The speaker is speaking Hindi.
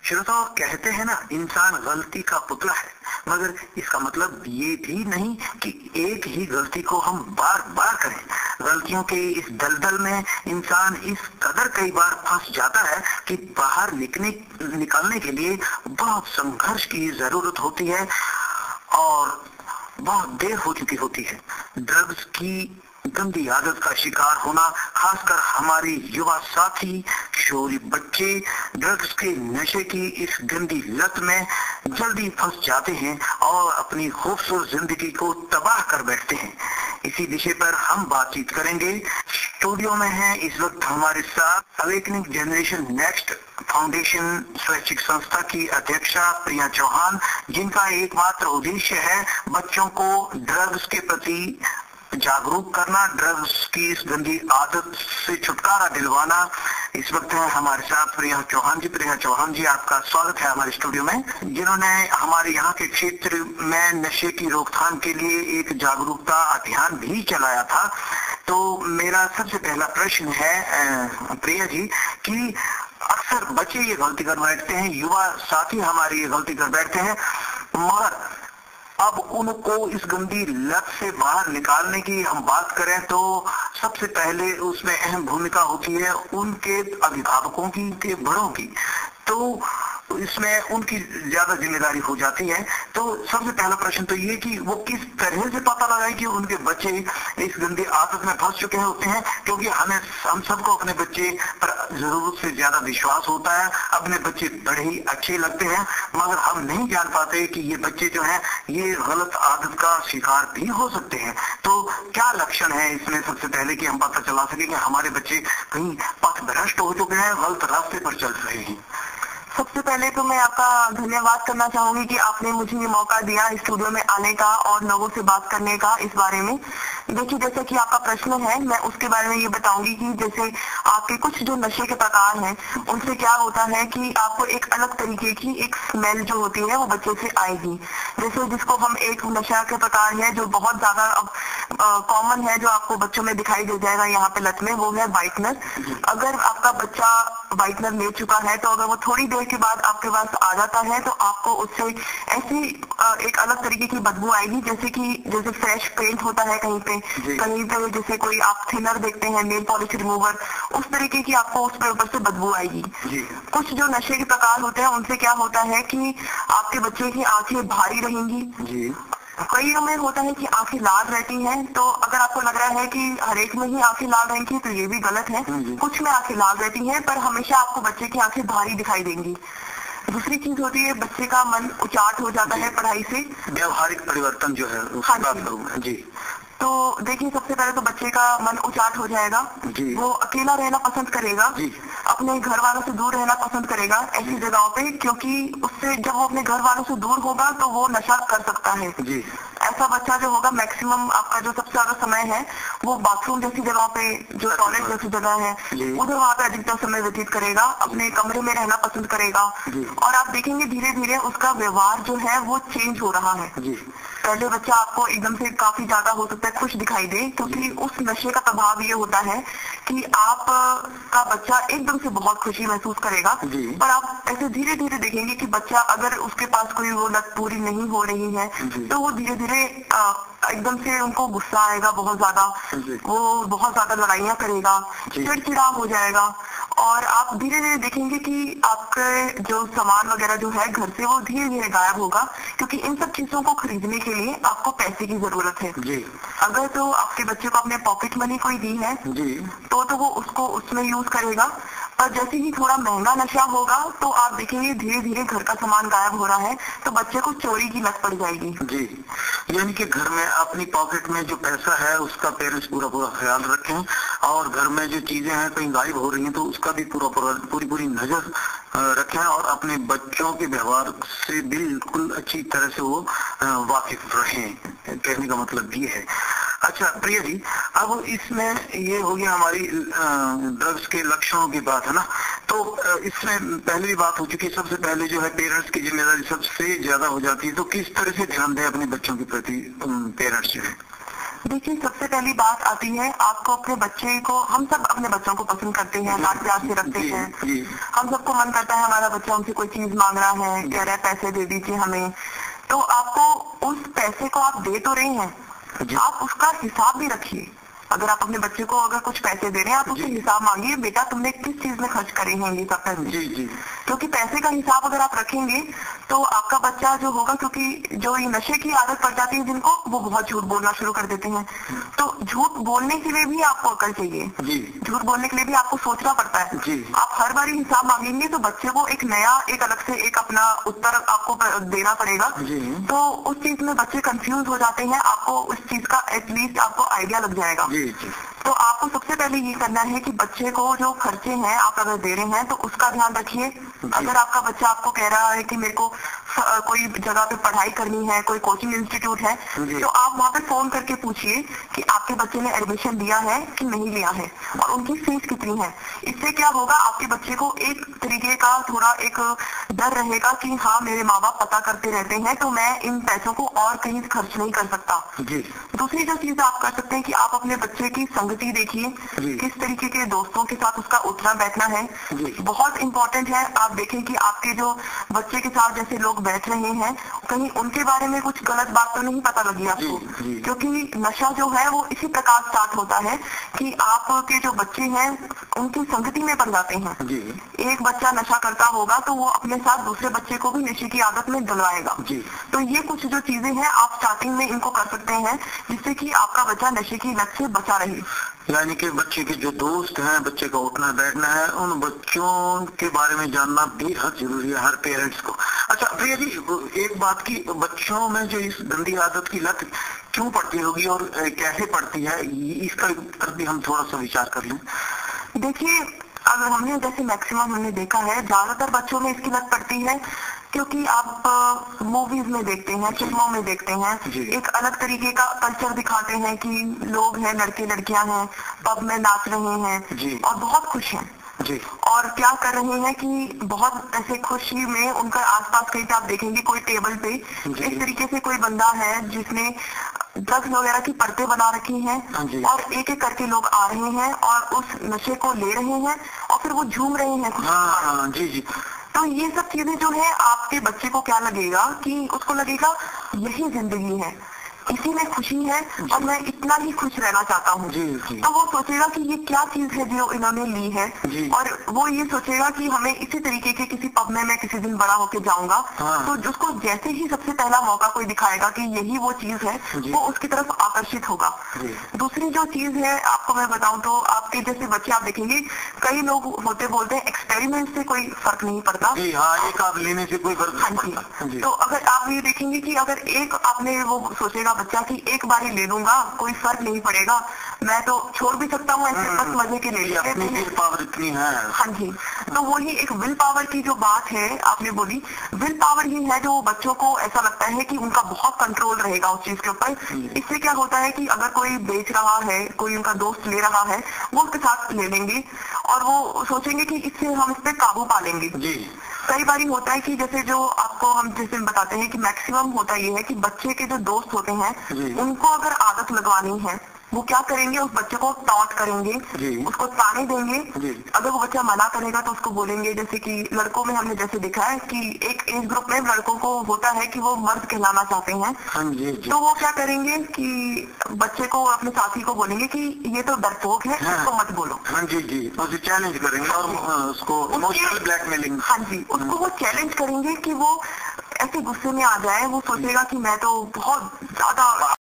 श्रोताओ, कहते हैं ना, इंसान गलती का पुतला है, मगर इसका मतलब ये भी नहीं कि एक ही गलती को हम बार बार करें। गलतियों के इस दलदल में इंसान इस कदर कई बार फंस जाता है कि बाहर निकलने के लिए बहुत संघर्ष की जरूरत होती है और बहुत देर हो चुकी होती है। ड्रग्स की गंदी आदत का शिकार होना, खासकर हमारे युवा साथी किशोरी बच्चे ड्रग्स के नशे की इस गंदी लत में जल्दी फंस जाते हैं और अपनी खूबसूरत जिंदगी को तबाह कर बैठते हैं। इसी विषय पर हम बातचीत करेंगे। स्टूडियो में है इस वक्त हमारे साथ अवेकनिंग जनरेशन नेक्स्ट फाउंडेशन स्वैच्छिक संस्था की अध्यक्षा प्रिया चौहान, जिनका एकमात्र उद्देश्य है बच्चों को ड्रग्स के प्रति जागरूक करना, ड्रग्स की इस गंदी आदत से छुटकारा दिलवाना। इस वक्त है हमारे साथ प्रिया चौहान जी। प्रिया चौहान जी, आपका स्वागत है हमारे स्टूडियो में, जिन्होंने हमारे यहाँ के क्षेत्र में नशे की रोकथाम के लिए एक जागरूकता अभियान भी चलाया था। तो मेरा सबसे पहला प्रश्न है प्रिया जी कि अक्सर बच्चे ये गलती कर बैठते हैं, युवा साथी हमारे ये गलती कर बैठते हैं, मगर अब उनको इस गंदी लत से बाहर निकालने की हम बात करें तो सबसे पहले उसमें अहम भूमिका होती है उनके अभिभावकों की, उनके बड़ों की। तो इसमें उनकी ज्यादा जिम्मेदारी हो जाती है। तो सबसे पहला प्रश्न तो ये कि वो किस तरह से पता लगाए कि उनके बच्चे इस गंदी आदत में फंस चुके होते हैं, क्योंकि हम सबको अपने बच्चे पर जरूरत से ज्यादा विश्वास होता है। अपने बच्चे बड़े ही अच्छे लगते हैं, मगर हम नहीं जान पाते कि ये बच्चे जो हैं ये गलत आदत का शिकार भी हो सकते हैं। तो क्या लक्षण है इसमें, सबसे पहले कि हम पता चला सके कि हमारे बच्चे कहीं पथ भ्रष्ट हो चुके हैं, गलत रास्ते पर चल रहे हैं? सबसे पहले तो मैं आपका धन्यवाद करना चाहूंगी कि आपने मुझे ये मौका दिया स्टूडियो में आने का और लोगों से बात करने का इस बारे में। देखिए, जैसे कि आपका प्रश्न है, मैं उसके बारे में ये बताऊंगी कि जैसे आपके कुछ जो नशे के प्रकार हैं उनसे क्या होता है कि आपको एक अलग तरीके की एक स्मेल जो होती है वो बच्चे से आएगी। जैसे जिसको हम एक नशा के प्रकार है जो बहुत ज्यादा अब कॉमन है, जो आपको बच्चों में दिखाई दे जाएगा यहाँ पे लत में, वो है व्हाइटनर। अगर आपका बच्चा व्हाइटनर ले चुका है तो अगर वो थोड़ी देर के बाद आपके पास आ जाता है तो आपको उससे ऐसी एक अलग तरीके की बदबू आएगी, जैसे फ्रेश पेंट होता है कहीं पे जैसे कोई आप थिनर देखते हैं, नेल पॉलिश रिमूवर, उस तरीके की आपको उस पे ऊपर से बदबू आएगी। कुछ जो नशे के प्रकार होते हैं उनसे क्या होता है कि आपके बच्चे की आंखें भारी रहेंगी। कईयों में होता है कि आंखें लाल रहती हैं, तो अगर आपको लग रहा है कि हर एक में ही आंखें लाल रहेंगी तो ये भी गलत है। कुछ में आंखें लाल रहती हैं, पर हमेशा आपको बच्चे की आंखें भारी दिखाई देंगी। दूसरी चीज होती है बच्चे का मन उचाट हो जाता है पढ़ाई से, व्यवहारिक परिवर्तन जो है उसकी बात करूंगा जी। तो देखिए, सबसे पहले तो बच्चे का मन उचाट हो जाएगा, वो अकेला रहना पसंद करेगा, अपने घर वालों से दूर रहना पसंद करेगा ऐसी जगहों पे, क्योंकि उससे जब वो अपने घर वालों से दूर होगा तो वो नशा कर सकता है। ऐसा बच्चा जो होगा, मैक्सिमम आपका जो सबसे ज्यादा समय है वो बाथरूम जैसी जगहों पे, जो टॉयलेट जैसी जगह है उधर वहाँ पे अधिकतर समय व्यतीत करेगा, अपने कमरे में रहना पसंद करेगा। और आप देखेंगे धीरे धीरे उसका व्यवहार जो है वो चेंज हो रहा है। पहले बच्चा आपको एकदम से काफी ज्यादा हो सकता है खुश दिखाई दे, क्योंकि उस नशे का प्रभाव ये होता है कि आप का बच्चा एकदम से बहुत खुशी महसूस करेगा। पर आप ऐसे धीरे धीरे देखेंगे कि बच्चा, अगर उसके पास कोई वो लत पूरी नहीं हो रही है तो वो धीरे धीरे एकदम से उनको गुस्सा आएगा बहुत ज्यादा, वो बहुत ज्यादा लड़ाइयाँ करेगा, चिड़चिड़ा हो जाएगा। और आप धीरे धीरे देखेंगे कि आपके जो सामान वगैरह जो है घर से वो धीरे धीरे गायब होगा, क्योंकि इन सब चीजों को खरीदने के लिए आपको पैसे की जरूरत है। अगर तो आपके बच्चे को अपने पॉकेट मनी कोई दी है तो वो उसको उसमें यूज करेगा, और जैसे ही थोड़ा महंगा नशा होगा तो आप देखेंगे धीरे धीरे घर का सामान गायब हो रहा है, तो बच्चे को चोरी की लत पड़ जाएगी। जी, यानी कि घर में अपनी पॉकेट में जो पैसा है उसका पेरेंट्स पूरा ख्याल रखें, और घर में जो चीजें हैं कहीं गायब हो रही हैं तो उसका भी पूरी नजर रखें, और अपने बच्चों के व्यवहार से बिल्कुल अच्छी तरह से वो वाकिफ रहें। कहने का मतलब ये है। अच्छा प्रिया जी, अब इसमें ये हो गया हमारी ड्रग्स के लक्षणों की बात है ना, तो इसमें पहले भी बात हो चुकी है। सबसे पहले जो है पेरेंट्स की जिम्मेदारी सबसे ज्यादा हो जाती है, तो किस तरह से ध्यान दें अपने बच्चों के प्रति पेरेंट्स जो है? देखिए, सबसे पहली बात आती है आपको अपने बच्चे को, हम सब अपने बच्चों को पसंद करते हैं, लाड प्यार से रखते हैं। हम सबको मन करता है हमारा बच्चा हमसे कोई चीज मांग रहा है, कह रहा है पैसे दे दीजिए हमें, तो आपको उस पैसे को आप दे तो रहे हैं, आप उसका हिसाब भी रखिए। अगर आप अपने बच्चे को अगर कुछ पैसे दे रहे हैं, आप उससे हिसाब मांगिए, बेटा तुमने किस चीज में खर्च करे हैं ये सब पैसे। क्योंकि पैसे का हिसाब अगर आप रखेंगे तो आपका बच्चा जो होगा, क्योंकि जो ये नशे की आदत पड़ जाती है जिनको, वो बहुत झूठ बोलना शुरू कर देते हैं। तो झूठ बोलने के लिए भी आपको अकल चाहिए, झूठ बोलने के लिए भी आपको सोचना पड़ता है। आप हर बार हिसाब मांगेंगे तो बच्चे को एक नया, एक अलग से एक अपना उत्तर आपको देना पड़ेगा, तो उस चीज में बच्चे कंफ्यूज हो जाते हैं। आपको उस चीज का एटलीस्ट आपको आइडिया लग जाएगा। तो आपको सबसे पहले ये करना है कि बच्चे को जो खर्चे हैं आप अगर दे रहे हैं तो उसका ध्यान रखिए। अगर आपका बच्चा आपको कह रहा है कि मेरे को कोई जगह पे पढ़ाई करनी है, कोई कोचिंग इंस्टीट्यूट है, तो आप वहाँ पे फोन करके पूछिए कि आपके बच्चे ने एडमिशन लिया है कि नहीं लिया है और उनकी फीस कितनी है। इससे क्या होगा, आपके बच्चे को एक तरीके का थोड़ा एक डर रहेगा कि हाँ मेरे माँ बाप पता करते रहते हैं, तो मैं इन पैसों को और कहीं खर्च नहीं कर सकता। दूसरी जो चीज आप कर सकते हैं कि आप अपने बच्चे की संगति देखिए, किस तरीके के दोस्तों के साथ उसका उठना बैठना है, बहुत इंपॉर्टेंट है। आप देखें कि आपके जो बच्चे के साथ जैसे लोग बैठ रहे हैं, कहीं उनके बारे में कुछ गलत बात तो नहीं पता लगी आपको। क्योंकि नशा जो है वो इसी प्रकार स्टार्ट होता है कि आपके जो बच्चे हैं उनकी संगति में पड़ जाते हैं। एक बच्चा नशा करता होगा तो वो अपने साथ दूसरे बच्चे को भी नशे की आदत में डलवाएगा। तो ये कुछ जो चीजें हैं आप स्टार्टिंग में इनको कर सकते हैं, जिससे कि आपका बच्चा नशे की लत से बचा रहे। यानी कि बच्चे के जो दोस्त हैं, बच्चे का उठना बैठना है, उन बच्चों के बारे में जानना बेहद जरूरी है हर पेरेंट्स को। अच्छा प्रिया जी, एक बात की, बच्चों में जो इस गंदी आदत की लत क्यों पड़ती होगी और कैसे पड़ती है, इसका पर भी हम थोड़ा सा विचार कर लें। देखिए, अगर हमने जैसे मैक्सिमम हमने देखा है, ज्यादातर बच्चों में इसकी लत पड़ती है क्योंकि आप मूवीज में देखते हैं, फिल्मों में देखते हैं, एक अलग तरीके का कल्चर दिखाते हैं कि लोग हैं, लड़के लड़कियां हैं, पब में नाच रहे हैं और बहुत खुश हैं। और क्या कर रहे हैं कि बहुत ऐसे खुशी में उनका आसपास कहीं पे आप देखेंगे कोई टेबल पे इस तरीके से कोई बंदा है जिसने ड्रग्स वगैरह की परतें बना रखी हैं और एक एक करके लोग आ रहे हैं और उस नशे को ले रहे हैं और फिर वो झूम रहे हैं। तो ये सब चीजें जो है आपके बच्चे को क्या लगेगा कि उसको लगेगा यही जिंदगी है, इसी में खुशी है और मैं इतना ही खुश रहना चाहता हूँ। तो वो सोचेगा कि ये क्या चीज है जो इन्होंने ली है और वो ये सोचेगा कि हमें इसी तरीके के किसी पब में मैं किसी दिन बड़ा होके जाऊंगा। तो उसको जैसे ही सबसे पहला मौका कोई दिखाएगा कि यही वो चीज है, वो उसकी तरफ आकर्षित होगा। दूसरी जो चीज है आपको मैं बताऊं तो आपके जैसे बच्चे आप देखेंगे कई लोग होते बोलते हैं एक्सपेरिमेंट से कोई फर्क नहीं पड़ता। एक आप लेने से कोई फर्क नहीं पड़ता। तो अगर आप ये देखेंगे कि अगर एक आपने वो सोचेगा बच्चा कि एक बार ही ले लूंगा, कोई फर्क नहीं पड़ेगा, मैं तो छोड़ भी सकता हूँ ऐसे बस मजे के लिए। विल पावर इतनी है। हाँ जी, तो वही एक विल पावर की जो बात है आपने बोली, विल पावर ही है जो बच्चों को ऐसा लगता है कि उनका बहुत कंट्रोल रहेगा उस चीज के ऊपर। इससे क्या होता है कि अगर कोई बेच रहा है, कोई उनका दोस्त ले रहा है, वो उसके साथ ले लेंगे और वो सोचेंगे कि इससे हम इस पे काबू पा लेंगे। कई बार होता है कि जैसे जो आपको हम जैसे बताते हैं कि मैक्सिमम होता ये है कि बच्चे के जो दोस्त होते हैं उनको अगर आदत लगवानी है, वो क्या करेंगे, उस बच्चे को टॉन्ट करेंगे, उसको ताने देंगे। अगर वो बच्चा मना करेगा तो उसको बोलेंगे, जैसे कि लड़कों में हमने जैसे देखा है कि एक एज ग्रुप में लड़कों को होता है कि वो मर्द कहलाना चाहते हैं, तो वो क्या करेंगे कि बच्चे को, अपने साथी को बोलेंगे कि ये तो डरपोक है, उसको मत बोलो। उसे चैलेंज करेंगे और उसको इमोशनल ब्लैकमेलिंग। हाँ जी, उसको वो चैलेंज करेंगे कि वो ऐसे गुस्से में आ जाए, वो सोचेगा कि मैं तो बहुत ज्यादा